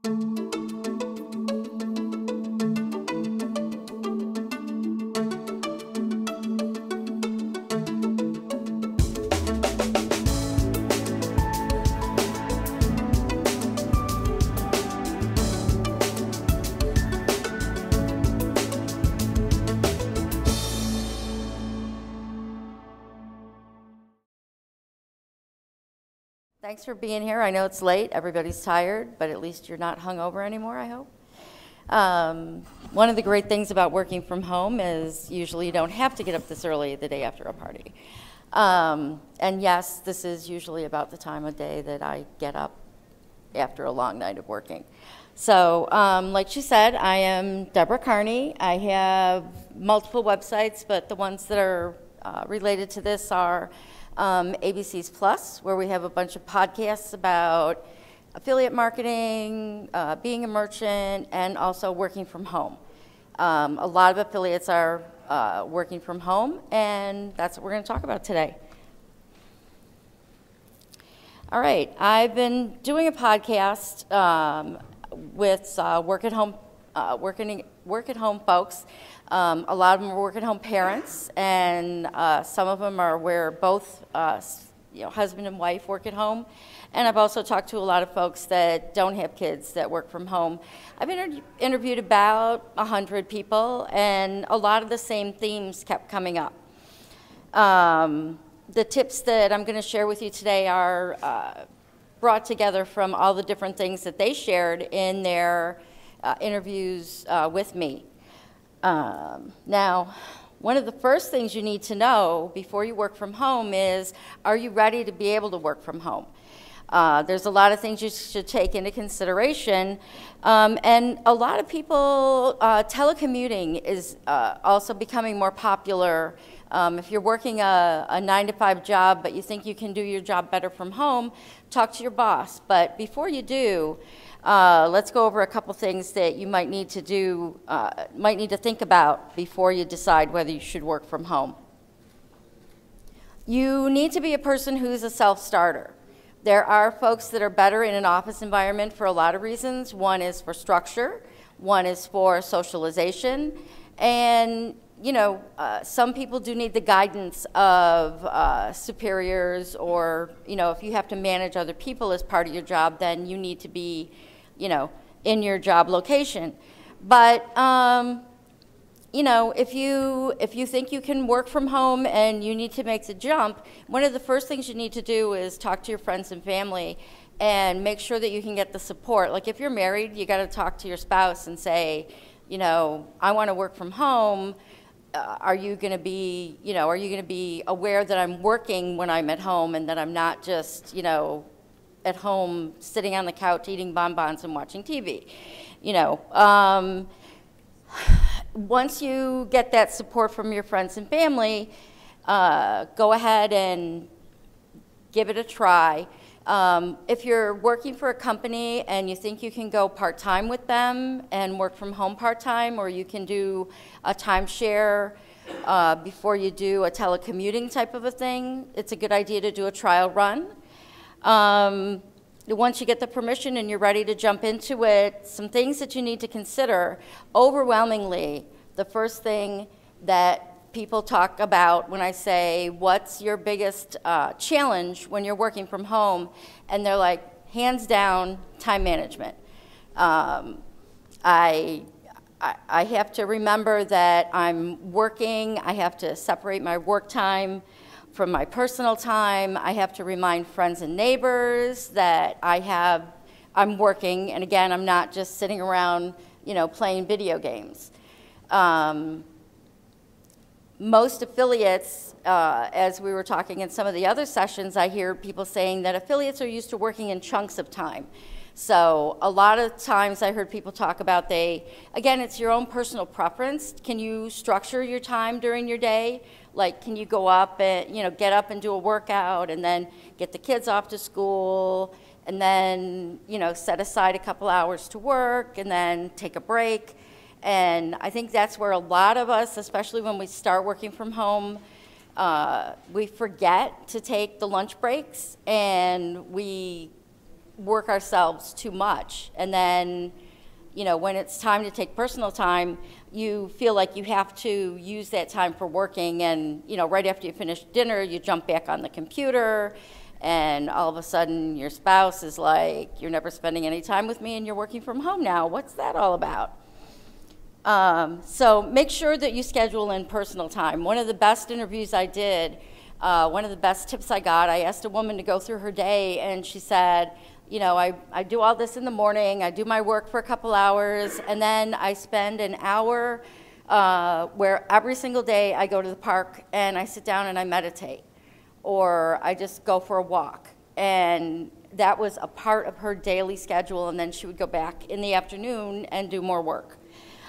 Thanks for being here. I know it's late, everybody's tired, but at least you're not hungover anymore, I hope. One of the great things about working from home is usually you don't have to get up this early the day after a party. And yes, this is usually about the time of day that I get up after a long night of working. So, like she said, I am Deborah Carney. I have multiple websites, but the ones that are related to this are ABCsPlus, where we have a bunch of podcasts about affiliate marketing, being a merchant, and also working from home. A lot of affiliates are working from home, and that's what we're going to talk about today. All right, I've been doing a podcast with work at home folks. A lot of them are work-at-home parents, and some of them are where both husband and wife work at home. And I've also talked to a lot of folks that don't have kids that work from home. I've interviewed about 100 people, and a lot of the same themes kept coming up. The tips that I'm going to share with you today are brought together from all the different things that they shared in their interviews with me. Now, one of the first things you need to know before you work from home is, are you ready to be able to work from home? There's a lot of things you should take into consideration, and a lot of people, telecommuting is also becoming more popular. If you're working a 9-to-5 job, but you think you can do your job better from home, talk to your boss. But before you do, let's go over a couple things that you might need to think about before you decide whether you should work from home. You need to be a person who's a self-starter. There are folks that are better in an office environment for a lot of reasons. One is for structure, one is for socialization, and some people do need the guidance of superiors, or if you have to manage other people as part of your job, then you need to be in your job location. But if you think you can work from home and you need to make the jump, one of the first things you need to do is talk to your friends and family and make sure that you can get the support. Like if you're married, you got to talk to your spouse and say, I want to work from home. Are you going to be aware that I'm working when I'm at home and that I'm not just at home sitting on the couch eating bonbons and watching TV? Once you get that support from your friends and family, go ahead and give it a try. If you're working for a company and you think you can go part-time with them and work from home part-time, or you can do a timeshare before you do a telecommuting type of a thing, it's a good idea to do a trial run. Once you get the permission and you're ready to jump into it, some things that you need to consider. Overwhelmingly, the first thing that people talk about when I say, what's your biggest challenge when you're working from home? And they're like, hands down, time management. I have to remember that I'm working. I have to separate my work time from my personal time. I have to remind friends and neighbors that I'm working, and again, I'm not just sitting around, playing video games. Most affiliates, as we were talking in some of the other sessions, I hear people saying that affiliates are used to working in chunks of time. So a lot of times I heard people talk about again, it's your own personal preference. Can you structure your time during your day? Like, can you go up and, get up and do a workout and then get the kids off to school and then, set aside a couple hours to work and then take a break? And I think that's where a lot of us, especially when we start working from home, we forget to take the lunch breaks, and we work ourselves too much. And then, you know, when it's time to take personal time, you feel like you have to use that time for working, and, you know, right after you finish dinner, you jump back on the computer, and all of a sudden your spouse is like, you're never spending any time with me and you're working from home now. What's that all about? So make sure that you schedule in personal time. One of the best interviews I did, one of the best tips I got, I asked a woman to go through her day, and she said, you know, I do all this in the morning, I do my work for a couple hours, and then I spend an hour where every single day I go to the park and I sit down and I meditate, or I just go for a walk. And that was a part of her daily schedule, and then she would go back in the afternoon and do more work.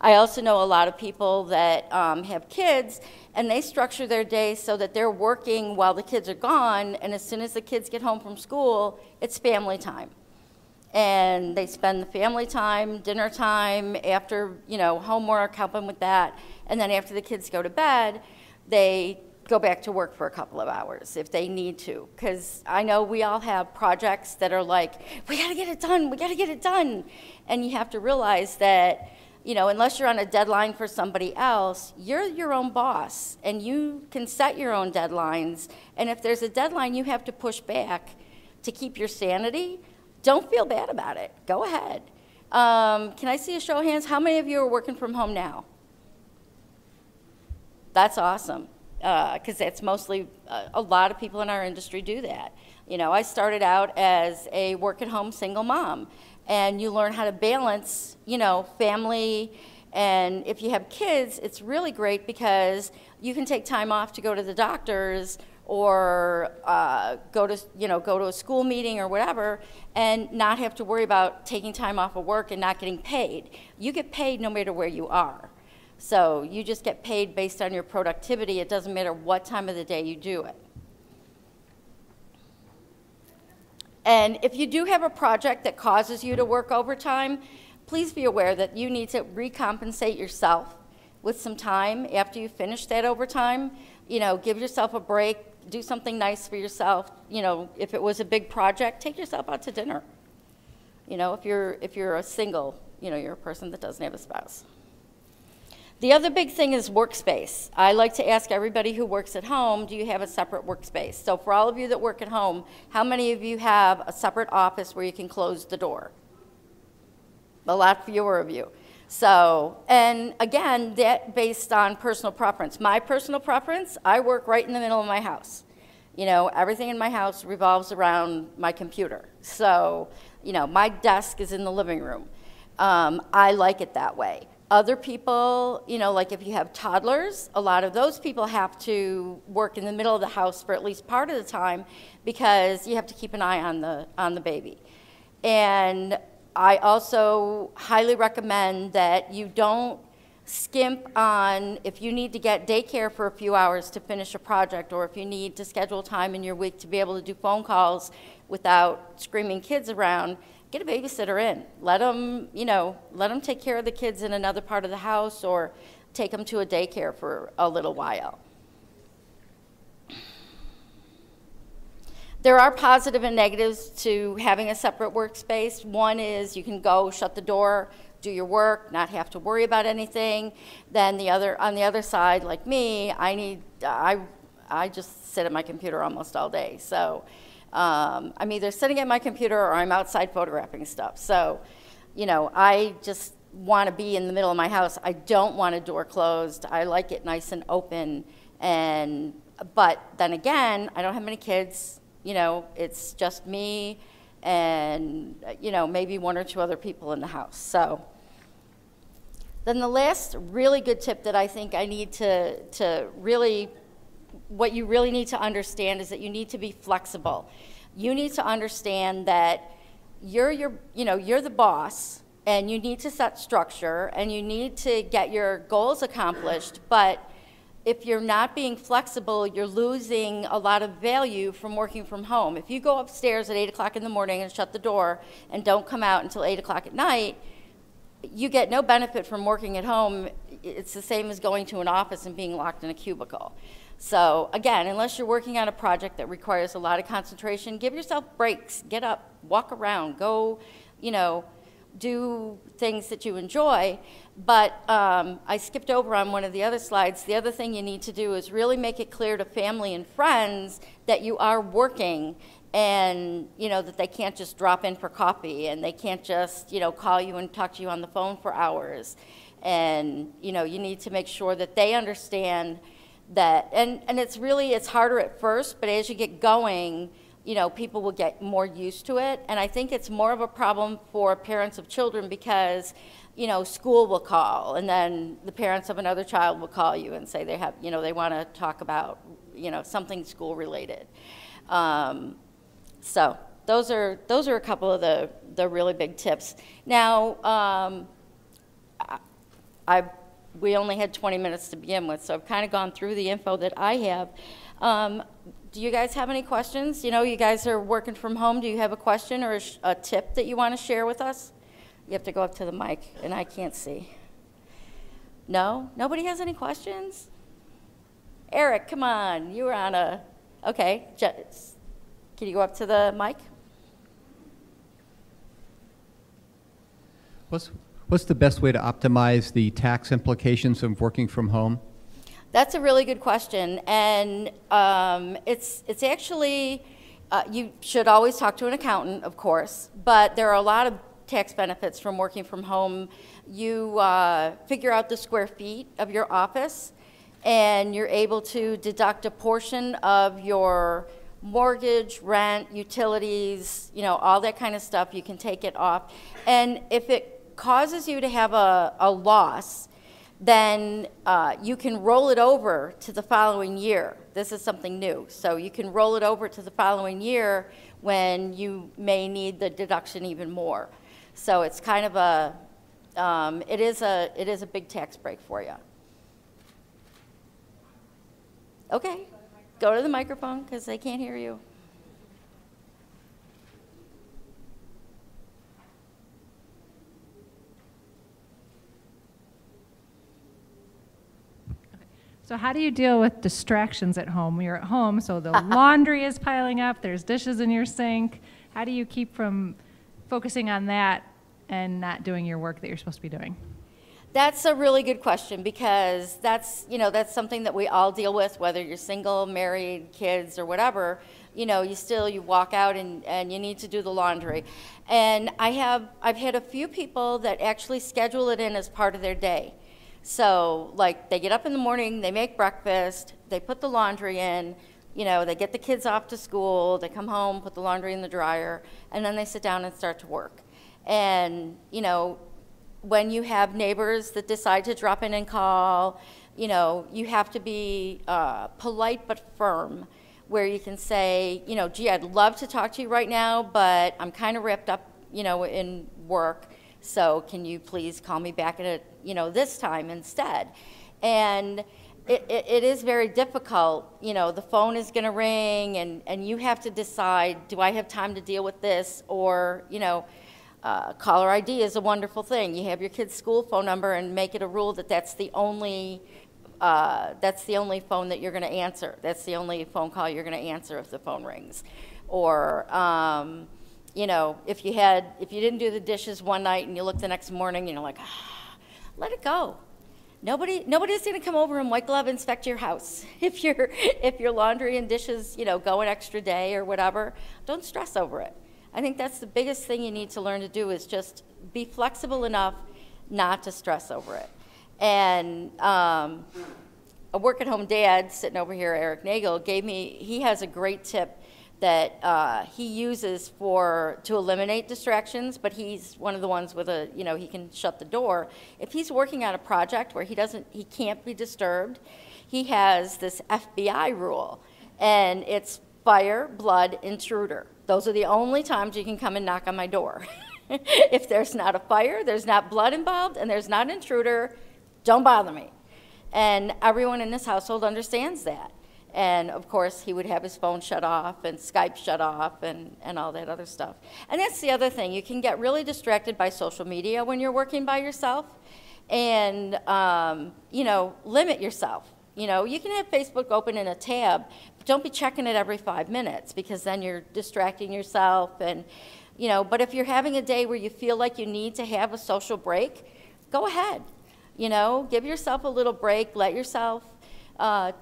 I also know a lot of people that have kids, and they structure their day so that they're working while the kids are gone, and as soon as the kids get home from school, it's family time. And they spend the family time, dinner time, after, you know, homework, help them with that, and then after the kids go to bed, they go back to work for a couple of hours if they need to. Because I know we all have projects that are like, we gotta get it done, we gotta get it done. And you have to realize that, you know, unless you're on a deadline for somebody else, you're your own boss, and you can set your own deadlines. And if there's a deadline you have to push back to keep your sanity, don't feel bad about it. Go ahead. Can I see a show of hands? How many of you are working from home now? That's awesome, because that's mostly, a lot of people in our industry do that. You know, I started out as a work-at-home single mom, and you learn how to balance, you know, family, and if you have kids, it's really great because you can take time off to go to the doctors or go to a school meeting or whatever, and not have to worry about taking time off of work and not getting paid. You get paid no matter where you are. So you just get paid based on your productivity. It doesn't matter what time of the day you do it. And if you do have a project that causes you to work overtime, please be aware that you need to recompensate yourself with some time after you finish that overtime. You know, give yourself a break, do something nice for yourself. You know, if it was a big project, take yourself out to dinner. You know, if you're a single, you know, you're a person that doesn't have a spouse. The other big thing is workspace. I like to ask everybody who works at home, do you have a separate workspace? So for all of you that work at home, how many of you have a separate office where you can close the door? A lot fewer of you. So, and again, that based on personal preference. My personal preference, I work right in the middle of my house. You know, everything in my house revolves around my computer. So, you know, my desk is in the living room. I like it that way. Other people, you know, like if you have toddlers, a lot of those people have to work in the middle of the house for at least part of the time because you have to keep an eye on the baby. And I also highly recommend that you don't skimp on if you need to get daycare for a few hours to finish a project, or if you need to schedule time in your week to be able to do phone calls without screaming kids around. Get a babysitter in. Let them, you know, let them take care of the kids in another part of the house, or take them to a daycare for a little while. There are positive and negatives to having a separate workspace. One is you can go, shut the door, do your work, not have to worry about anything. Then on the other side, like me, I just sit at my computer almost all day. So I'm either sitting at my computer or I'm outside photographing stuff. So, you know, I just want to be in the middle of my house. I don't want a door closed. I like it nice and open. But then again, I don't have many kids. You know, it's just me and, you know, maybe one or two other people in the house. So then the last really good tip that I think I need to really, what you really need to understand is that you need to be flexible. You need to understand that you're the boss, and you need to set structure, and you need to get your goals accomplished, but if you're not being flexible, you're losing a lot of value from working from home. If you go upstairs at 8 o'clock in the morning and shut the door and don't come out until 8 o'clock at night, you get no benefit from working at home. It's the same as going to an office and being locked in a cubicle. So again, unless you're working on a project that requires a lot of concentration, give yourself breaks. Get up, walk around, go, you know, do things that you enjoy. But I skipped over on one of the other slides. The other thing you need to do is really make it clear to family and friends that you are working, and you know that they can't just drop in for coffee, and they can't just, you know, call you and talk to you on the phone for hours. And you know, you need to make sure that they understand that, and it's harder at first, but as you get going, you know, people will get more used to it. And I think it's more of a problem for parents of children because, you know, school will call, and then the parents of another child will call you and say they have, you know, they want to talk about, you know, something school related. So those are a couple of the really big tips. Now, we only had 20 minutes to begin with, so I've kind of gone through the info that I have. Do you guys have any questions? You know, you guys are working from home. Do you have a question or a tip that you want to share with us? You have to go up to the mic, and I can't see. No? Nobody has any questions? Eric, come on. You were on a... Okay. Can you go up to the mic? What's the best way to optimize the tax implications of working from home? That's a really good question, and it's actually, you should always talk to an accountant, of course, but there are a lot of tax benefits from working from home. You figure out the square feet of your office, and you're able to deduct a portion of your mortgage, rent, utilities, you know, all that kind of stuff. You can take it off, and if it causes you to have a loss, then you can roll it over to the following year. This is something new. So you can roll it over to the following year when you may need the deduction even more. So it's kind of it is a big tax break for you. Okay, go to the microphone because they can't hear you. So how do you deal with distractions at home? You're at home, so the laundry is piling up, there's dishes in your sink. How do you keep from focusing on that and not doing your work that you're supposed to be doing? That's a really good question because that's something that we all deal with, whether you're single, married, kids, or whatever. You know, you walk out and you need to do the laundry. And I've had a few people that actually schedule it in as part of their day. So, like, they get up in the morning, they make breakfast, they put the laundry in, you know, they get the kids off to school, they come home, put the laundry in the dryer, and then they sit down and start to work. And, you know, when you have neighbors that decide to drop in and call, you know, you have to be polite but firm, where you can say, you know, gee, I'd love to talk to you right now, but I'm kind of wrapped up, you know, in work. So can you please call me back at this time instead? And it is very difficult. You know, the phone is going to ring, and you have to decide, do I have time to deal with this? Or, you know, caller ID is a wonderful thing. You have your kid's school phone number and make it a rule that that's the only phone that you're going to answer. That's the only phone call you're going to answer if the phone rings. Or, you know, if you didn't do the dishes one night and you look the next morning, you're like, let it go. Nobody's going to come over and white glove inspect your house. If your laundry and dishes, you know, go an extra day or whatever, don't stress over it. I think that's the biggest thing you need to learn to do is just be flexible enough not to stress over it. And a work-at-home dad sitting over here, Eric Nagel, he has a great tip that he uses to eliminate distractions, but he's one of the ones with he can shut the door. If he's working on a project where he can't be disturbed, he has this FBI rule, and it's fire, blood, intruder. Those are the only times you can come and knock on my door. If there's not a fire, there's not blood involved, and there's not an intruder, don't bother me. And everyone in this household understands that. And of course, he would have his phone shut off and Skype shut off and all that other stuff. And that's the other thing. You can get really distracted by social media when you're working by yourself. And, limit yourself. You know, you can have Facebook open in a tab, but don't be checking it every 5 minutes, because then you're distracting yourself. And, you know, but if you're having a day where you feel like you need to have a social break, go ahead. You know, give yourself a little break, let yourself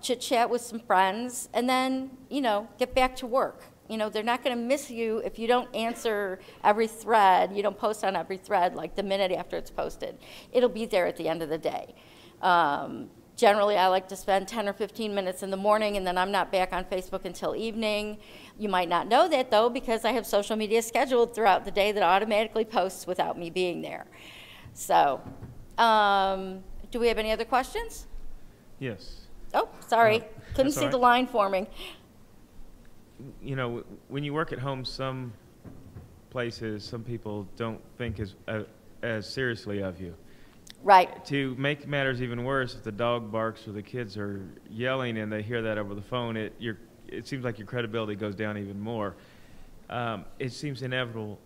chit-chat with some friends, and then, you know, get back to work. You know, they're not going to miss you if you don't answer every thread, you don't post on every thread like the minute after it's posted. It'll be there at the end of the day. Generally, I like to spend 10 or 15 minutes in the morning, and then I'm not back on Facebook until evening. You might not know that, though, because I have social media scheduled throughout the day that automatically posts without me being there. So, do we have any other questions? Yes. Oh, sorry. Couldn't that's see all the right. line forming. You know, when you work at home, some places, some people don't think as seriously of you. Right. To make matters even worse, if the dog barks or the kids are yelling and they hear that over the phone, it seems like your credibility goes down even more. It seems inevitable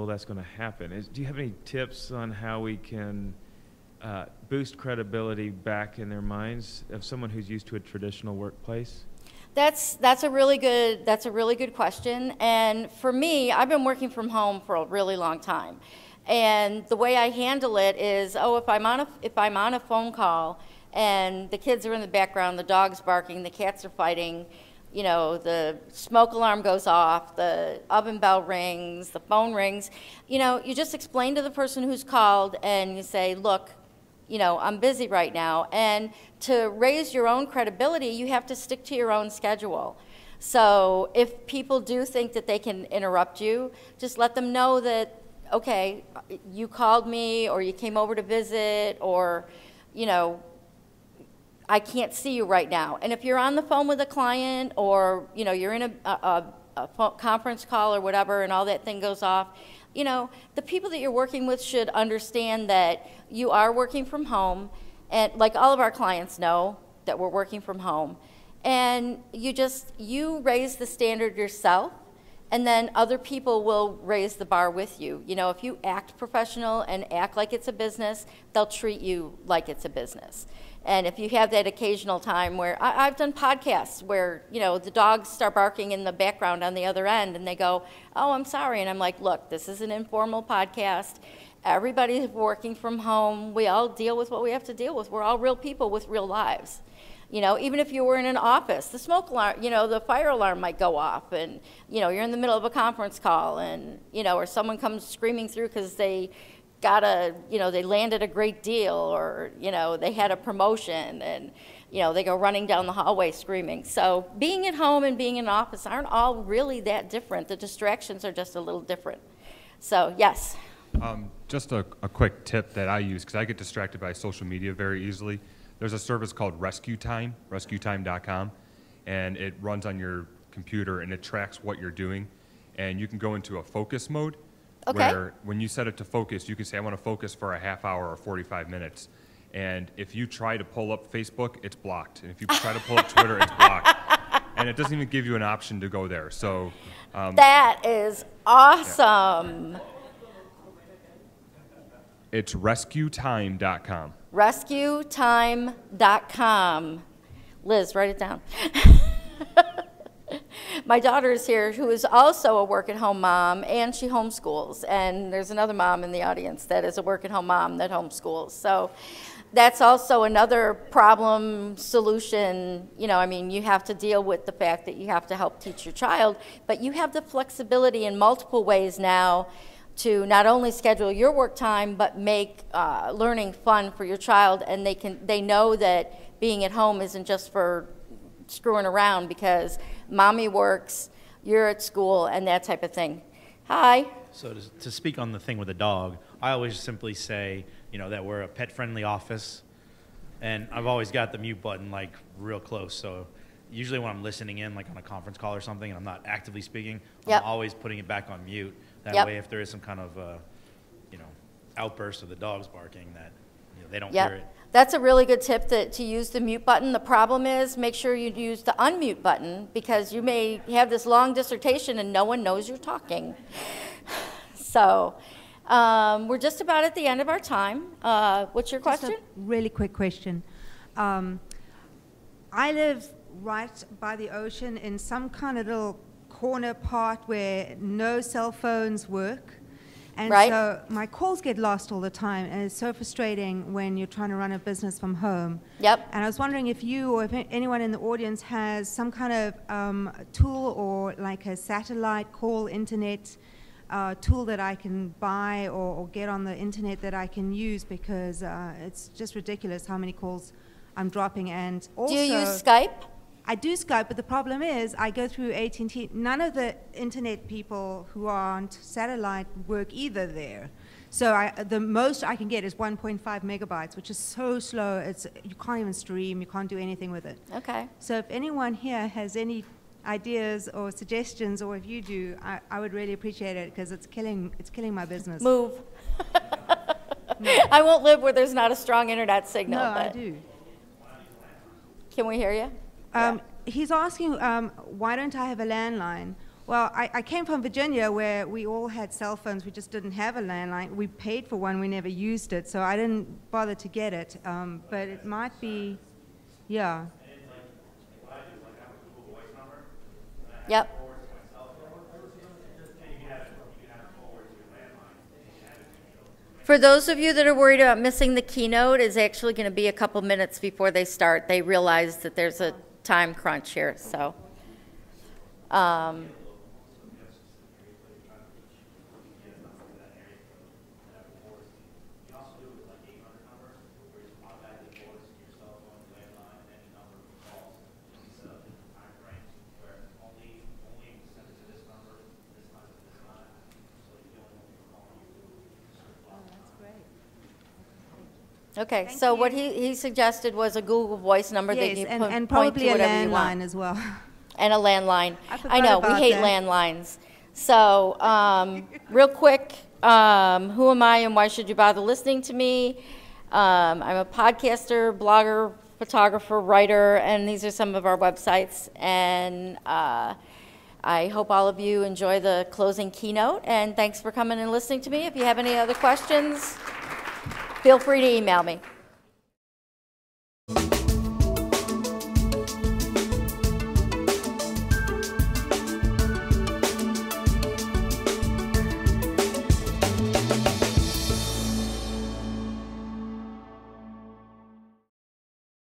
that's going to happen. Do you have any tips on how we can boost credibility back in their minds of someone who's used to a traditional workplace? That's a really good question. And for me, I've been working from home for a really long time. And the way I handle it is, if I'm on a phone call and the kids are in the background, the dog's barking, the cats are fighting, you know, the smoke alarm goes off, the oven bell rings, the phone rings, you know, you just explain to the person who's called and you say, look, you know, I'm busy right now. And to raise your own credibility, you have to stick to your own schedule. So if people do think that they can interrupt you, just let them know that, okay, you called me or you came over to visit, or, you know, I can't see you right now. And if you're on the phone with a client, or, you know, you're in a conference call or whatever, and all that thing goes off, you know, the people that you're working with should understand that you are working from home, and like all of our clients know that we're working from home. And you raise the standard yourself, and then other people will raise the bar with you. You know, if you act professional and act like it's a business, they'll treat you like it's a business. And if you have that occasional time where, I've done podcasts where, you know, the dogs start barking in the background on the other end, and they go, oh, I'm sorry. And I'm like, look, this is an informal podcast. Everybody's working from home. We all deal with what we have to deal with. We're all real people with real lives. You know, even if you were in an office, the smoke alarm, you know, the fire alarm might go off, and, you know, you're in the middle of a conference call, and, you know, or someone comes screaming through because they they landed a great deal, or, you know, they had a promotion, and, you know, they go running down the hallway screaming. So being at home and being in an office aren't all really that different. The distractions are just a little different. So, yes. Just a quick tip that I use, because I get distracted by social media very easily. There's a service called Rescue Time, rescuetime.com, and it runs on your computer, and it tracks what you're doing. And you can go into a focus mode, where when you set it to focus, you can say, I want to focus for a half hour or 45 minutes. And if you try to pull up Facebook, it's blocked. And if you try to pull up Twitter, it's blocked. And it doesn't even give you an option to go there. So that is awesome. Yeah. It's rescuetime.com. Rescuetime.com. Liz, write it down. My daughter is here, who is also a work-at-home mom, and she homeschools. And there's another mom in the audience that is a work-at-home mom that homeschools. So that's also another problem solution. You know, I mean, you have to deal with the fact that you have to help teach your child, but you have the flexibility in multiple ways now to not only schedule your work time, but make learning fun for your child. And they know that being at home isn't just for screwing around, because mommy works, you're at school, and that type of thing. Hi. So to speak on the thing with the dog, I always simply say, you know, that we're a pet-friendly office, and I've always got the mute button like real close. So usually when I'm listening in, like on a conference call or something, and I'm not actively speaking, I'm always putting it back on mute. That way, if there is some kind of, you know, outburst of the dogs barking, that, you know, they don't hear it. That's a really good tip, to use the mute button. The problem is, make sure you use the unmute button, because you may have this long dissertation and no one knows you're talking. So we're just about at the end of our time. What's your question? Just a really quick question. I live right by the ocean in some kind of little corner part where no cell phones work. And Right. so my calls get lost all the time, and it's so frustrating when you're trying to run a business from home. Yep. And I was wondering if you or if anyone in the audience has some kind of tool or like a satellite call internet tool that I can buy or get on the internet that I can use, because it's just ridiculous how many calls I'm dropping. And also, Do you use Skype? I do Skype, but the problem is I go through AT&T. None of the internet people who aren't satellite work either there. So the most I can get is 1.5 megabytes, which is so slow. You can't even stream. You can't do anything with it. Okay. So if anyone here has any ideas or suggestions, or if you do, I would really appreciate it, because it's killing my business. Move. I won't live where there's not a strong internet signal. No, I but do. Can we hear you? He's asking, why don't I have a landline? Well, I came from Virginia, where we all had cell phones. We just didn't have a landline. We paid for one. We never used it, so I didn't bother to get it. But it might be, yeah. Yep. For those of you that are worried about missing the keynote, it's actually going to be a couple minutes before they start. They realize that there's a time crunch here, so. Okay, Thank so you. what he suggested was a Google Voice number that Yes, you and point probably to a whatever you want. landline as well. And a landline. I I forgot know, we about hate that. landlines. So, real quick, who am I and why should you bother listening to me? I'm a podcaster, blogger, photographer, writer, and these are some of our websites. And I hope all of you enjoy the closing keynote, and thanks for coming and listening to me. If you have any other questions, feel free to email me.